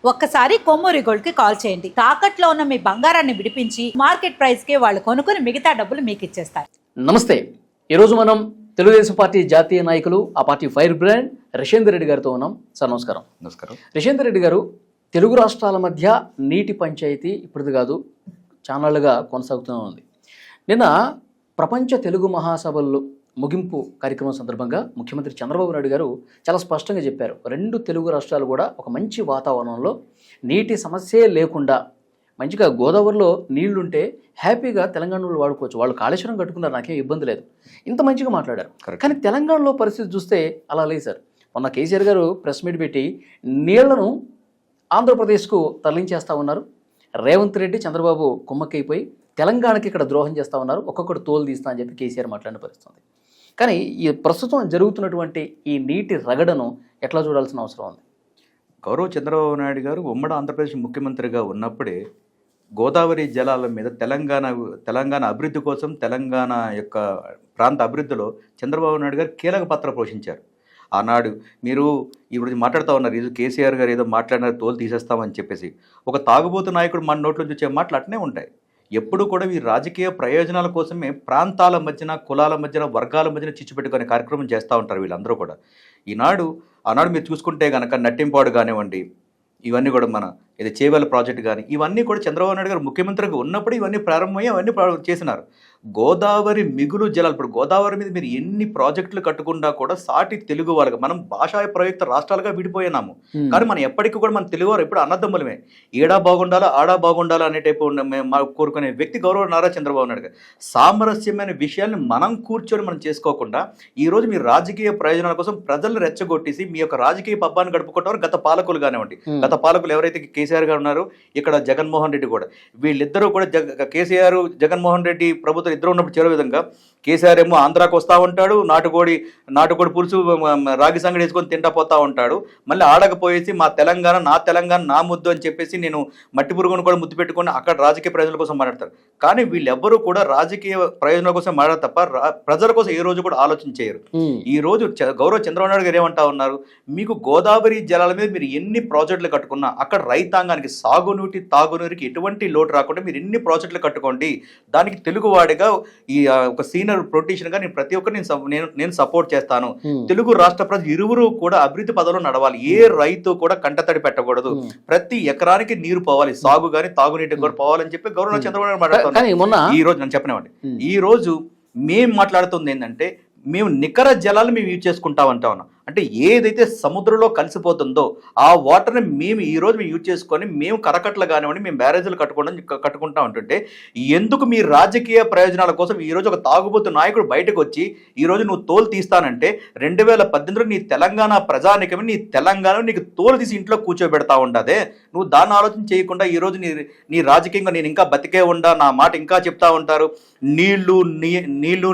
ఒక్కసారి కొమ్మూరి గోల్డ్ కి కాల్ చేయండి. తాకట్లో ఉన్న మీ బంగారాన్ని విడిపించి మార్కెట్ ప్రైస్ కి వాళ్ళు కొనుక్కుని మిగతా డబ్బులు మీకు ఇచ్చేస్తారు. నమస్తే. ఈరోజు మనం తెలుగుదేశం పార్టీ జాతీయ నాయకులు, ఆ party fire brand Rishender Reddy గారితో ఉన్నాం. సార్ నమస్కారం. నమస్కారం. రిషేందర్ రెడ్డి గారు, తెలుగు రాష్ట్రాల మధ్య నీటి పంచాయతీ ఇప్పటిది కాదు, చానాళ్ళుగా కొనసాగుతూనే ఉంది. నిన్న ప్రపంచ తెలుగు మహాసభల్లో ముగింపు కార్యక్రమం సందర్భంగా ముఖ్యమంత్రి చంద్రబాబు నాయుడు గారు చాలా స్పష్టంగా చెప్పారు, రెండు తెలుగు రాష్ట్రాలు కూడా ఒక మంచి వాతావరణంలో నీటి సమస్యే లేకుండా మంచిగా గోదావరిలో నీళ్లుంటే హ్యాపీగా తెలంగాణలో వాడుకోవచ్చు. వాళ్ళు కాళేశ్వరం కట్టుకున్నారు, నాకేం ఇబ్బంది లేదు. ఇంత మంచిగా మాట్లాడారు. కానీ తెలంగాణలో పరిస్థితి చూస్తే అలా లేదు సార్. మొన్న కేసీఆర్ గారు ప్రెస్ మీట్ పెట్టి నీళ్లను ఆంధ్రప్రదేశ్కు తరలించేస్తూ ఉన్నారు. రేవంత్ రెడ్డి, చంద్రబాబు కుమ్మక్కైపోయి తెలంగాణకి ఇక్కడ ద్రోహం చేస్తూ ఉన్నారు, ఒక్కొక్కటి తోలు తీస్తా అని చెప్పి కేసీఆర్ మాట్లాడిన పరిస్థితుంది. కానీ ఈ ప్రస్తుతం జరుగుతున్నటువంటి ఈ నీటి రగడను ఎట్లా చూడాల్సిన అవసరం ఉంది? గౌరవ్ చంద్రబాబు నాయుడు గారు ఉమ్మడి ఆంధ్రప్రదేశ్ ముఖ్యమంత్రిగా ఉన్నప్పుడే గోదావరి జలాల మీద తెలంగాణ అభివృద్ధి కోసం, తెలంగాణ యొక్క ప్రాంత అభివృద్ధిలో చంద్రబాబు నాయుడు గారు కీలక పాత్ర పోషించారు. ఆనాడు మీరు ఇప్పుడు మాట్లాడుతూ ఉన్నారు, ఇది కేసీఆర్ గారు ఏదో మాట్లాడినారు, తోలు తీసేస్తామని చెప్పేసి. ఒక తాగుబోతు నాయకుడు మన నోట్లో నుంచి వచ్చే మాటలు అట్నే ఉంటాయి. ఎప్పుడు కూడా ఈ రాజకీయ ప్రయోజనాల కోసమే ప్రాంతాల మధ్యన, కులాల మధ్యన, వర్గాల మధ్యన చిచ్చు పెట్టుకునే కార్యక్రమం చేస్తూ ఉంటారు వీళ్ళందరూ కూడా. ఆనాడు మీరు చూసుకుంటే కనుక నట్టింపాడు కానివ్వండి, ఇవన్నీ కూడా మన ఇది చేవేల ప్రాజెక్టు కానీ, ఇవన్నీ కూడా చంద్రబాబు నాయుడు గారు ముఖ్యమంత్రిగా ఉన్నప్పుడు ఇవన్నీ ప్రారంభమయ్యి అవన్నీ చేసినారు. గోదావరి మిగులు జలాలు, ఇప్పుడు గోదావరి మీద మీరు ఎన్ని ప్రాజెక్టులు కట్టుకున్నా కూడా సాటి తెలుగు వాళ్ళకి, మనం భాషా ప్రయుక్త రాష్ట్రాలుగా విడిపోయినాము. కానీ మనం ఎప్పటికీ కూడా మన తెలుగు వారు ఎప్పుడు అన్నదమ్ములమే. ఏడా బాగుండాలా, ఆడా బాగుండాలా అనే టైపు కోరుకునే వ్యక్తి గౌరవ నారా చంద్రబాబు నాయుడు గారు. సామరస్యమైన విషయాల్ని మనం కూర్చొని మనం చేసుకోకుండా ఈరోజు మీ రాజకీయ ప్రయోజనాల కోసం ప్రజలను రెచ్చగొట్టేసి మీ యొక్క రాజకీయ పబ్బాన్ని గడుపుకుంటారు గత పాలకులు కానివ్వండి. గత పాలకులు ఎవరైతే కేసీఆర్ గారు ఉన్నారు, ఇక్కడ జగన్మోహన్ రెడ్డి కూడా, వీళ్ళిద్దరూ కూడా కేసీఆర్, జగన్మోహన్ రెడ్డి ప్రభుత్వం ఇద్దరు ఉన్నప్పుడు చేరే విధంగా కేసీఆర్ ఏమో ఆంధ్రాకి వస్తూ ఉంటాడు, నాటుకోడి పులుసు రాగి సంగడి వేసుకొని తింటా పోతా ఉంటాడు. మళ్ళీ ఆడకపోయేసి మా తెలంగాణ, నా తెలంగాణ, నా ముద్దు అని చెప్పేసి నేను మట్టి పురుగును కూడా ముద్దు పెట్టుకొని అక్కడ రాజకీయ ప్రయోజనాల కోసం మాట్లాడతారు. కానీ వీళ్ళెవ్వరూ కూడా రాజకీయ ప్రయోజనాల కోసం మాట్లాడతారు తప్ప ప్రజల కోసం ఏ రోజు కూడా ఆలోచన చేయరు. ఈ రోజు గౌరవ చంద్రబాబు నాయుడు గారు ఏమంటా ఉన్నారు, మీకు గోదావరి జలాల మీద మీరు ఎన్ని ప్రాజెక్టులు కట్టుకున్నా అక్కడ రైతాంగానికి సాగునీటి, తాగునీరికి ఎటువంటి లోటు రాకుండా మీరు ఎన్ని ప్రాజెక్టులు కట్టుకోండి. దానికి తెలుగువాడిగా ఈ ఒక సీనియర్ పొలిటీషియన్ గా నేను ప్రతి ఒక్కరిని నేను సపోర్ట్ చేస్తాను. తెలుగు రాష్ట్ర ప్రజలు ఇరువురు కూడా అభివృద్ధి పదంలో నడవాలి. ఏ రైతు కూడా కంటతడి పెట్టకూడదు. ప్రతి ఎకరానికి నీరు పోవాలి, సాగు గాని తాగునీటికి కూడా పోవాలని చెప్పి గౌరవ చంద్రబాబు నాయుడు మాట్లాడుతున్నారు. ఈ రోజు నేను చెప్పనివ్వండి, ఈ రోజు మేము మాట్లాడుతుంది ఏంటంటే, మేము నికర జలాలు మేము యూజ్ చేసుకుంటా ఉన్నాం. అంటే ఏదైతే సముద్రంలో కలిసిపోతుందో ఆ వాటర్ని మేము ఈరోజు మేము యూజ్ చేసుకొని మేము కరకట్లు కానివ్వండి, మేము బ్యారేజీలు కట్టుకుంటా ఉంటుంటే, ఎందుకు మీ రాజకీయ ప్రయోజనాల కోసం ఈరోజు ఒక తాగుబోతు నాయకుడు బయటకు వచ్చి ఈరోజు నువ్వు తోలు తీస్తానంటే 2018లో నీ తెలంగాణ ప్రజానికమే, నీ తెలంగాణ నీకు తోలు తీసి ఇంట్లో కూర్చోబెడతా ఉండదే. నువ్వు దాన్ని ఆలోచన చేయకుండా ఈరోజు నీ రాజకీయంగా నేను ఇంకా బతికే ఉండా, నా మాట ఇంకా చెప్తా ఉంటారు, నీళ్లు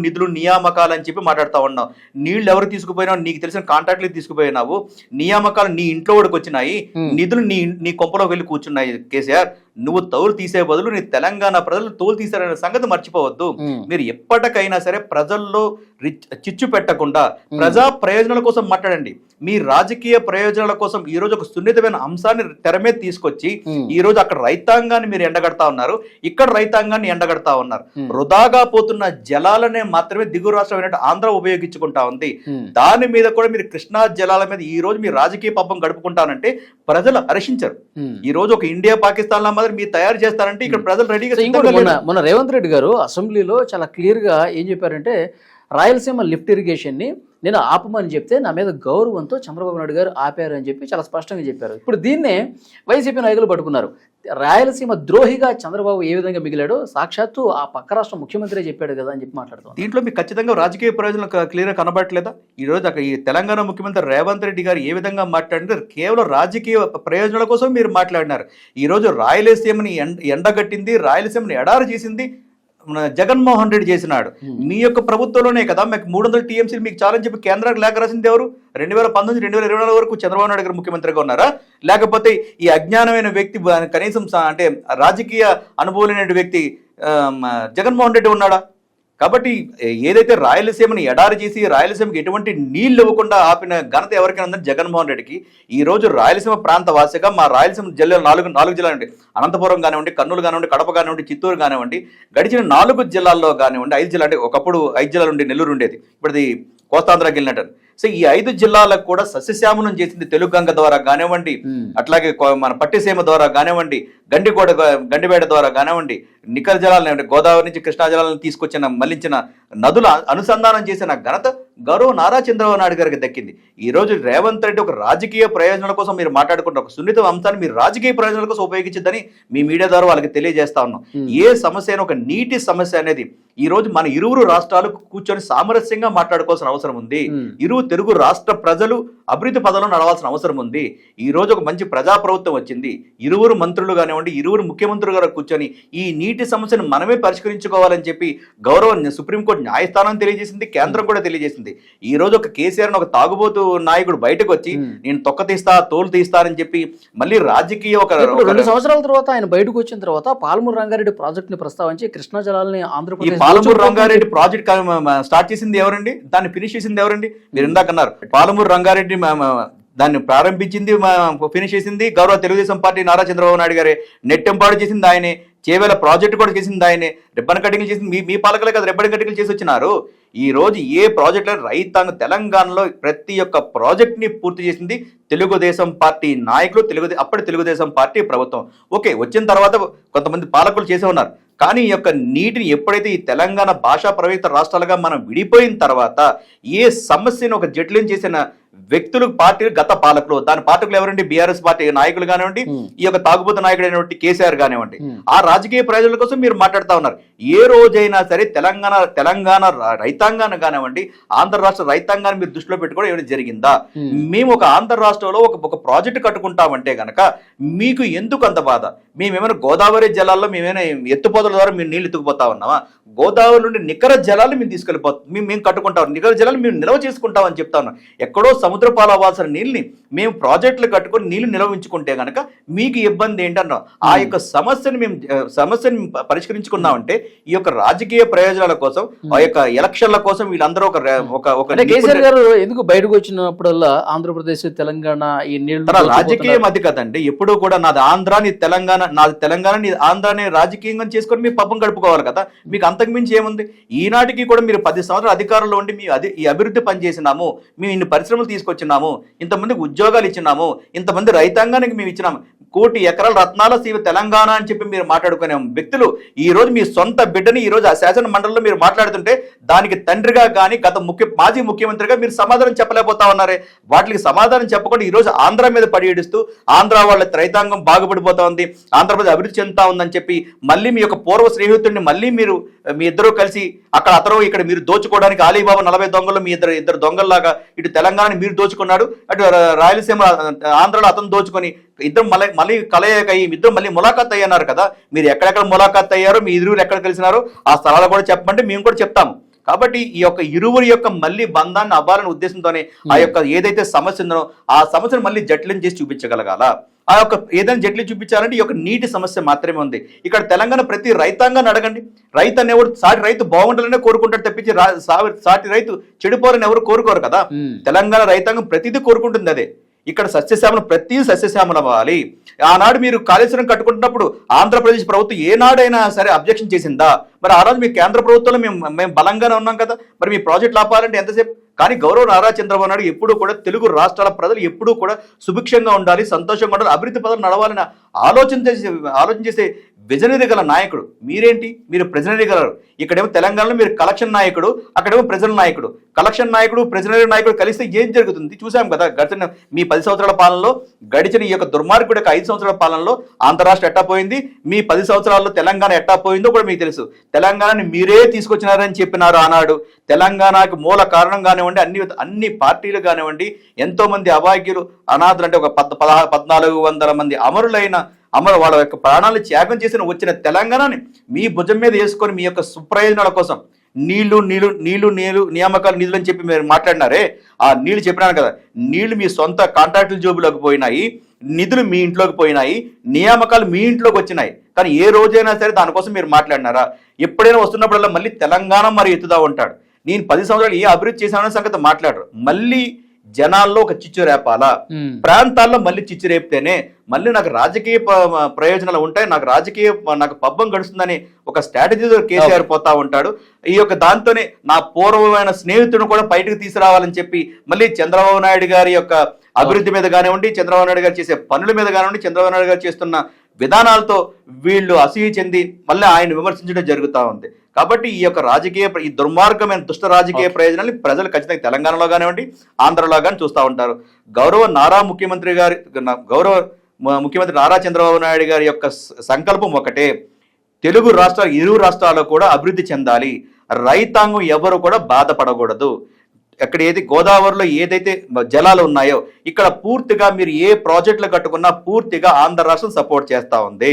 నిధులు నియామకాలు అని చెప్పి మాట్లాడుతూ ఉన్నావు. నీళ్లు ఎవరు తీసుకుపోయినా నీకు తెలిసిన కాంట్రాక్ట్లు తీసుకుపోయినావు, నియామకాలు నీ ఇంట్లో వాడికి వచ్చినాయి, నిధులు నీ కొంపలోకి వెళ్ళి కూర్చున్నాయి. కేసీఆర్, నువ్వు తోలు తీసే బదులు నీ తెలంగాణ ప్రజలు తోలు తీసారనే సంగతి మర్చిపోవద్దు. మీరు ఎప్పటికైనా సరే ప్రజల్లో చిచ్చు పెట్టకుండా ప్రజా ప్రయోజనాల కోసం మాట్లాడండి. మీ రాజకీయ ప్రయోజనాల కోసం ఈ రోజు ఒక సున్నితమైన అంశాన్ని తెర మీద తీసుకొచ్చి ఈ రోజు అక్కడ రైతాంగాన్ని మీరు ఎండగడతా ఉన్నారు, ఇక్కడ రైతాంగాన్ని ఎండగడతా ఉన్నారు. వృధాగా పోతున్న జలాలనే మాత్రమే దిగువ రాష్ట్రం ఆంధ్ర ఉపయోగించుకుంటా ఉంది. దాని మీద కూడా మీరు కృష్ణా జలాల మీద ఈ రోజు మీరు రాజకీయ పబ్బం గడుపుకుంటానంటే ప్రజలు హర్షించరు. ఈ రోజు ఒక ఇండియా పాకిస్తాన్ లా మాదిరి మీరు తయారు చేస్తారంటే ఇక్కడ ప్రజలు రెడీగా. మన రేవంత్ రెడ్డి గారు అసెంబ్లీలో చాలా క్లియర్ గా ఏం చెప్పారంటే, రాయలసీమ లిఫ్ట్ ఇరిగేషన్ ని నేను ఆపమని చెప్తే నా మీద గౌరవంతో చంద్రబాబు నాయుడు గారు ఆపారు అని చెప్పి చాలా స్పష్టంగా చెప్పారు. ఇప్పుడు దీన్నే వైసీపీ నాయకులు పట్టుకున్నారు. రాయలసీమ ద్రోహిగా చంద్రబాబు ఏ విధంగా మిగిలాడో సాక్షాత్తు ఆ పక్క రాష్ట్ర ముఖ్యమంత్రి చెప్పాడు కదా అని చెప్పి మాట్లాడుతాం. దీంట్లో మీకు ఖచ్చితంగా రాజకీయ ప్రయోజనాలు క్లియర్గా కనబడట్లేదా? ఈ రోజు అక్కడ ఈ తెలంగాణ ముఖ్యమంత్రి రేవంత్ రెడ్డి గారు ఏ విధంగా మాట్లాడినారు, కేవలం రాజకీయ ప్రయోజనాల కోసం మీరు మాట్లాడినారు. ఈ రోజు రాయలసీమని ఎండగట్టింది, రాయలసీమని ఎడారి చేసింది జగన్మోహన్ రెడ్డి చేసినాడు. మీ యొక్క ప్రభుత్వంలోనే కదా మీకు 300 TMC మీకు చాలని చెప్పి కేంద్రానికి లేఖ రాసింది ఎవరు? 2019, 2024 వరకు చంద్రబాబు నాయుడు గారు ముఖ్యమంత్రిగా ఉన్నారా? లేకపోతే ఈ అజ్ఞానమైన వ్యక్తి, కనీసం అంటే రాజకీయ అనుభవం లేని వ్యక్తి జగన్మోహన్ రెడ్డి ఉన్నాడా? కాబట్టి ఏదైతే రాయలసీమని ఎడారి చేసి రాయలసీమకి ఎటువంటి నీళ్లు ఇవ్వకుండా ఆపిన ఘనత ఎవరికైనా ఉందని జగన్మోహన్ రెడ్డికి. ఈ రోజు రాయలసీమ ప్రాంత వాసిగా మా రాయలసీమ జిల్లాలో నాలుగు జిల్లాలు ఉంటాయి. అనంతపురం కానివ్వండి, కర్నూలు కానివ్వండి, కడప కానివ్వండి, చిత్తూరు కానివ్వండి, గడిచిన 4 జిల్లాల్లో కానివ్వండి, 5 జిల్లా అంటే ఒకప్పుడు 5 జిల్లాలు ఉండే నెల్లూరు ఉండేది, ఇప్పుడు కోస్తాంధ్రకి వెళ్ళినట్టు. సో ఈ 5 జిల్లాలకు కూడా సస్యశ్యామనం చేసింది తెలుగు గంగ ద్వారా కానివ్వండి, అట్లాగే మన పట్టిసీమ ద్వారా కానివ్వండి, గండిపేట ద్వారా కానివ్వండి, నికర జలాలను గోదావరి నుంచి కృష్ణా జలాలను తీసుకొచ్చిన మళ్లించిన నదుల అనుసంధానం చేసిన ఘనత గౌరవ నారా చంద్రబాబు నాయుడు గారికి దక్కింది. ఈ రోజు రేవంత్ రెడ్డి ఒక రాజకీయ ప్రయోజనాల కోసం మీరు మాట్లాడుకుంటారు, ఒక సున్నిత అంశాన్ని మీరు రాజకీయ ప్రయోజనాల కోసం ఉపయోగించద్దని మీ మీడియా ద్వారా వాళ్ళకి తెలియజేస్తా ఉన్నాం. ఏ సమస్య ఒక నీటి సమస్య అనేది ఈ రోజు మన ఇరువురు రాష్ట్రాలు కూర్చొని సామరస్యంగా మాట్లాడుకోవాల్సిన అవసరం ఉంది. ఇరు తెలుగు రాష్ట్ర ప్రజలు అభివృద్ధి పదంలో నడవాల్సిన అవసరం ఉంది. ఈ రోజు ఒక మంచి ప్రజాప్రభుత్వం వచ్చింది. ఇరువురు మంత్రులు కానివ్వండి, ఇరువురు ముఖ్యమంత్రులు గారు కూర్చొని ఈ నీటి సమస్యను మనమే పరిష్కరించుకోవాలని చెప్పి గౌరవ సుప్రీంకోర్టు న్యాయస్థానం తెలియజేసింది, కేంద్రం కూడా తెలియజేసింది. ఈ రోజు ఒక కేసీఆర్ ఒక తాగుబోతు నాయకుడు బయటకు వచ్చి నేను తొక్క తీస్తా, తోలు తీస్తానని చెప్పి మళ్ళీ రాజకీయ ఒక 2 సంవత్సరాల తర్వాత ఆయన బయటకు వచ్చిన తర్వాత పాలమూరు రంగారెడ్డి ప్రాజెక్ట్ ని ప్రస్తావించి కృష్ణా జలాలని ఆంధ్రప్రదేశ్ పాలమూరు రంగారెడ్డి ప్రాజెక్ట్ స్టార్ట్ చేసింది ఎవరండి? దాన్ని ఫినిష్ చేసింది ఎవరండి? మీరు ఇందాక అన్నారు పాలమూరు రంగారెడ్డి దాన్ని ప్రారంభించింది, ఫినిష్ చేసింది గౌరవ తెలుగుదేశం పార్టీ నారా చంద్రబాబు నాయుడు గారే. నెట్టెంపాడు చేసింది ఆయనే, చేవేల ప్రాజెక్టు కూడా చేసింది ఆయనే, రిబ్బన్ కటింగ్ చేసింది మీ పాలకులే కదా రిబ్బన్ కటింగ్ చేసి వచ్చినారు. ఈ రోజు ఏ ప్రాజెక్టులను రైతాంగ తెలంగాణలో ప్రతి ఒక్క ప్రాజెక్ట్ ని పూర్తి చేసింది తెలుగుదేశం పార్టీ నాయకులు, అప్పటి తెలుగుదేశం పార్టీ ప్రభుత్వం. ఓకే, వచ్చిన తర్వాత కొంతమంది పాలకులు చేసే ఉన్నారు, కానీ ఈ యొక్క నీటిని ఎప్పుడైతే ఈ తెలంగాణ భాషా ప్రవేశ రాష్ట్రాలుగా మనం విడిపోయిన తర్వాత ఏ సమస్యను ఒక జటిలం చేసిన వ్యక్తులు పార్టీలు గత పాలకులు, దాని పాలకులు ఎవరండి? బీఆర్ఎస్ పార్టీ నాయకులు కానివ్వండి, ఈ యొక్క తాగుబోతు నాయకుడు అయినటువంటి కేసీఆర్ కానివ్వండి. ఆ రాజకీయ ప్రయోజనాల కోసం మీరు మాట్లాడుతూ ఉన్నారు. ఏ రోజైనా సరే తెలంగాణ రైతాంగాన్ని కానివ్వండి, ఆంధ్ర రాష్ట్ర రైతాంగాన్ని మీరు దృష్టిలో పెట్టుకోవడం ఏమైనా జరిగిందా? మేము ఒక ఆంధ్ర రాష్ట్రంలో ఒక ప్రాజెక్టు కట్టుకుంటామంటే గనక మీకు ఎందుకు అంత బాధ? మేమేమైనా గోదావరి జలాల్లో మేమైనా ఎత్తుపోతల ద్వారా మేము నీళ్లు ఎత్తుకుపోతా ఉన్నామా? గోదావరి నుండి నికర జలాలు మేము మేము కట్టుకుంటాం, నికర జలాలు మేము నిల్వ చేసుకుంటామని చెప్తా ఉన్నాం. ఎక్కడో సముద్ర పాలు అవ్వాల్సిన నీళ్ళని మేము ప్రాజెక్టులు కట్టుకొని నీళ్లు నిల్వించుకుంటే గనక మీకు ఇబ్బంది ఏంటన్నా? ఆ యొక్క సమస్యని పరిష్కరించుకున్నామంటే ఈ యొక్క రాజకీయ ప్రయోజనాల కోసం, ఆ యొక్క ఎలక్షన్ల కోసం వీళ్ళందరూ కేసీఆర్ గారు ఎందుకు బయటకు వచ్చినప్పుడల్లా ఆంధ్రప్రదేశ్ తెలంగాణ ఈ నీళ్ళు రాజకీయం అది కదండి. ఎప్పుడు కూడా నాది ఆంధ్ర, నీ తెలంగాణ, నాది తెలంగాణ, నీ ఆంధ్ర అనే రాజకీయంగా చేసుకొని మీ పబ్బం గడుపుకోవాలి కదా. మీకు అంతకుమించి ఏముంది? ఈనాటికి కూడా మీరు 10 సంవత్సరాల అధికారంలో ఉండి ఈ అభివృద్ధి పనిచేసినాము, మేము ఇన్ని పరిశ్రమలు తీసుకొచ్చినాము, ఇంతమందికి ఉద్యోగాలు ఇచ్చినాము, ఇంతమంది రైతాంగానికి మేము ఇచ్చినాము, 1 కోటి ఎకరాల రత్నాల సీవ తెలంగాణ అని చెప్పి మీరు మాట్లాడుకునే వ్యక్తులు ఈ రోజు మీ సొంత బిడ్డని ఈ రోజు ఆ శాసన మండలిలో మీరు మాట్లాడుతుంటే దానికి తండ్రిగా కానీ మాజీ ముఖ్యమంత్రిగా మీరు సమాధానం చెప్పలేకపోతా ఉన్నారే. వాటికి సమాధానం చెప్పకుండా ఈ రోజు ఆంధ్ర మీద పడి ఏడుస్తూ ఆంధ్ర వాళ్ళ రైతాంగం బాగుపడిపోతా ఉంది, ఆంధ్రప్రదేశ్ అభివృద్ధి చెందుతా ఉందని చెప్పి మళ్ళీ మీ యొక్క పూర్వ స్నేహితుడిని మళ్ళీ మీ ఇద్దరు కలిసి అక్కడ అతను ఇక్కడ మీరు దోచుకోవడానికి అలీబాబా 40 దొంగలు మీ ఇద్దరు దొంగల్లాగా ఇటు తెలంగాణ మీరు దోచుకున్నాడు, అటు రాయలసీమ ఆంధ్రలో అతను దోచుకొని ఇద్దరు మళ్ళీ కలయిక ఇద్దరు మళ్ళీ ములాఖాత్ అయ్యన్నారు కదా. మీరు ఎక్కడెక్కడ ములాఖాత్ అయ్యారో, మీ ఇరువురు ఎక్కడ కలిసినారో ఆ స్థలాలు కూడా చెప్పమంటే మేము కూడా చెప్తాము. కాబట్టి ఈ యొక్క ఇరువురి యొక్క మళ్ళీ బంధాన్ని అవ్వాలనే ఉద్దేశంతోనే ఆ యొక్క ఏదైతే సమస్య ఉందో ఆ సమస్యను మళ్ళీ జటిలం చేసి చూపించగలగాల. ఆ యొక్క ఏదైనా జట్లు చూపించాలంటే ఈ యొక్క నీటి సమస్య మాత్రమే ఉంది. ఇక్కడ తెలంగాణ ప్రతి రైతాంగాన్ని అడగండి, రైతు అనేవాడు సాటి రైతు బాగుండాలనే కోరుకుంటాడు తప్పించి సాటి రైతు చెడిపోవాలని ఎవరు కోరుకోరు కదా. తెలంగాణ రైతాంగం ప్రతిదీ కోరుకుంటుంది అదే. ఇక్కడ సస్యశ్యామలం ప్రతి సస్యశ్యామలం అవ్వాలి. ఆనాడు మీరు కాళేశ్వరం కట్టుకుంటున్నప్పుడు ఆంధ్రప్రదేశ్ ప్రభుత్వం ఏనాడైనా సరే అబ్జెక్షన్ చేసిందా? మరి ఆ రోజు మీ కేంద్ర ప్రభుత్వంలో మేము బలంగానే ఉన్నాం కదా, మరి మీ ప్రాజెక్టులు ఆపాలంటే ఎంతసేపు? కానీ గౌరవ నారా చంద్రబాబు నాయుడు ఎప్పుడూ కూడా తెలుగు రాష్ట్రాల ప్రజలు ఎప్పుడూ కూడా సుభిక్షంగా ఉండాలి, సంతోషంగా ఉండాలి, అభివృద్ధి పదవులు నడవాలని ఆలోచన చేసే విజనరీ గల నాయకుడు. మీరేంటి? మీరు ప్రెజనరీ గలరు. ఇక్కడేమో తెలంగాణలో మీరు కలెక్షన్ నాయకుడు, అక్కడేమో ప్రజల నాయకుడు. కలెక్షన్ నాయకుడు, ప్రెజనరీ నాయకుడు కలిస్తే ఏం జరుగుతుంది చూసాం కదా. గడిచిన మీ 10 సంవత్సరాల పాలనలో, గడిచిన ఈ యొక్క దుర్మార్గుడి యొక్క 5 సంవత్సరాల పాలనలో ఆంధ్ర రాష్ట్రం ఎట్టా పోయింది, మీ 10 సంవత్సరాల్లో తెలంగాణ ఎట్టా పోయిందో కూడా మీకు తెలుసు. తెలంగాణని మీరే తీసుకొచ్చినారని చెప్పినారు ఆనాడు. తెలంగాణకు మూల కారణం కానివ్వండి, అన్ని పార్టీలు కానివ్వండి, ఎంతో మంది అభాగ్యులు, అనాథులు, అంటే ఒక 1400 మంది అమరులైన వాళ్ళ యొక్క ప్రాణాలను త్యాగం చేసిన వచ్చిన తెలంగాణని మీ భుజం మీద వేసుకొని మీ యొక్క సుప్రయోజనాల కోసం, నీళ్లు నియామకాలు నిధులు అని చెప్పి మీరు మాట్లాడినారే, ఆ నీళ్లు చెప్పినాను కదా, నీళ్లు మీ సొంత కాంట్రాక్టుల జోబులోకి పోయినాయి, నిధులు మీ ఇంట్లోకి పోయినాయి, నియామకాలు మీ ఇంట్లోకి వచ్చినాయి. కానీ ఏ రోజైనా సరే దానికోసం మీరు మాట్లాడినారా? ఎప్పుడైనా వస్తున్నప్పుడల్లా మళ్ళీ తెలంగాణ మరి ఎత్తుదా ఉంటాడు. నేను 10 సంవత్సరాలు ఏ అభివృద్ధి చేశాననే సంగతి మాట్లాడరు. మళ్ళీ జనాల్లో ఒక చిచ్చు రేపాలా, ప్రాంతాల్లో మళ్ళీ చిచ్చు రేపితేనే మళ్ళీ నాకు రాజకీయ ప్రయోజనాలు ఉంటాయి, నాకు పబ్బం గడుస్తుందని ఒక స్ట్రాటజీతో కేసీఆర్ పోతా ఉంటాడు. ఈ యొక్క దాంతోనే నా పూర్వమైన స్నేహితుడు కూడా బయటకు తీసుకురావాలని చెప్పి మళ్ళీ చంద్రబాబు నాయుడు గారి యొక్క అభివృద్ధి మీద కానివ్వండి, చంద్రబాబు నాయుడు గారు చేసే పనుల మీద కానివ్వండి, చంద్రబాబు నాయుడు గారు చేస్తున్న విధానాలతో వీళ్ళు అసూయ చెంది మళ్ళీ ఆయన విమర్శించడం జరుగుతూ ఉంది. కాబట్టి ఈ దుర్మార్గమైన దుష్ట రాజకీయ ప్రయోజనాన్ని ప్రజలు ఖచ్చితంగా తెలంగాణలో కానివ్వండి, ఆంధ్రలో కానీ చూస్తూ ఉంటారు. గౌరవ ముఖ్యమంత్రి నారా చంద్రబాబు నాయుడు గారి యొక్క సంకల్పం ఒకటే, తెలుగు రాష్ట్రాలు ఇరు రాష్ట్రాల్లో కూడా అభివృద్ధి చెందాలి, రైతాంగం ఎవరు కూడా బాధపడకూడదు. అక్కడ గోదావరిలో ఏదైతే జలాలు ఉన్నాయో ఇక్కడ పూర్తిగా మీరు ఏ ప్రాజెక్టులు కట్టుకున్నా పూర్తిగా ఆంధ్ర రాష్ట్రం సపోర్ట్ చేస్తూ ఉంది.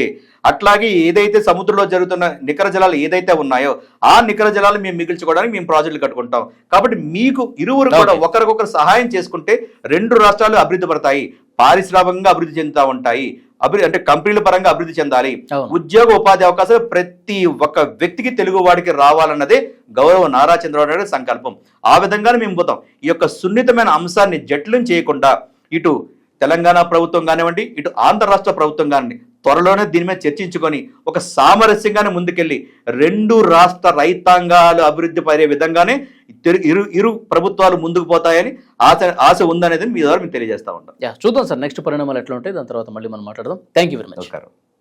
అట్లాగే ఏదైతే సముద్రంలో జరుగుతున్న నికర జలాలు ఏదైతే ఉన్నాయో ఆ నికర జలాలు మేము మిగిల్చుకోవడానికి మేము ప్రాజెక్టులు కట్టుకుంటాం. కాబట్టి మీకు ఇరువురు కూడా ఒకరికొకరు సహాయం చేసుకుంటే 2 రాష్ట్రాలు అభివృద్ధి పడతాయి, పారిశ్రామికంగా అభివృద్ధి చెందుతూ ఉంటాయి. అంటే కంపెనీల పరంగా అభివృద్ధి చెందాలి, ఉద్యోగ ఉపాధి అవకాశాలు ప్రతి ఒక్క వ్యక్తికి, తెలుగు వాడికి రావాలన్నదే గౌరవ నారా చంద్రబాబు నాయుడు సంకల్పం. ఆ విధంగానే మేము పోతాం. ఈ యొక్క సున్నితమైన అంశాన్ని జట్లం చేయకుండా ఇటు తెలంగాణ ప్రభుత్వం కానివ్వండి, ఇటు ఆంధ్ర రాష్ట్ర ప్రభుత్వం కానివ్వండి, త్వరలోనే దీని మీద చర్చించుకొని ఒక సామరస్యంగానే ముందుకెళ్ళి 2 రాష్ట్ర రైతాంగాలు అభివృద్ధి పడే విధంగానే ఇరు ప్రభుత్వాలు ముందుకు పోతాయని ఆశ ఉందనేది మీ ద్వారా మేము తెలియజేస్తా ఉంటాం. చూద్దాం సార్ నెక్స్ట్ పరిణామాలు ఎట్లా ఉంటాయి, దాని తర్వాత మళ్ళీ మనం మాట్లాడదాం. Thank you very much.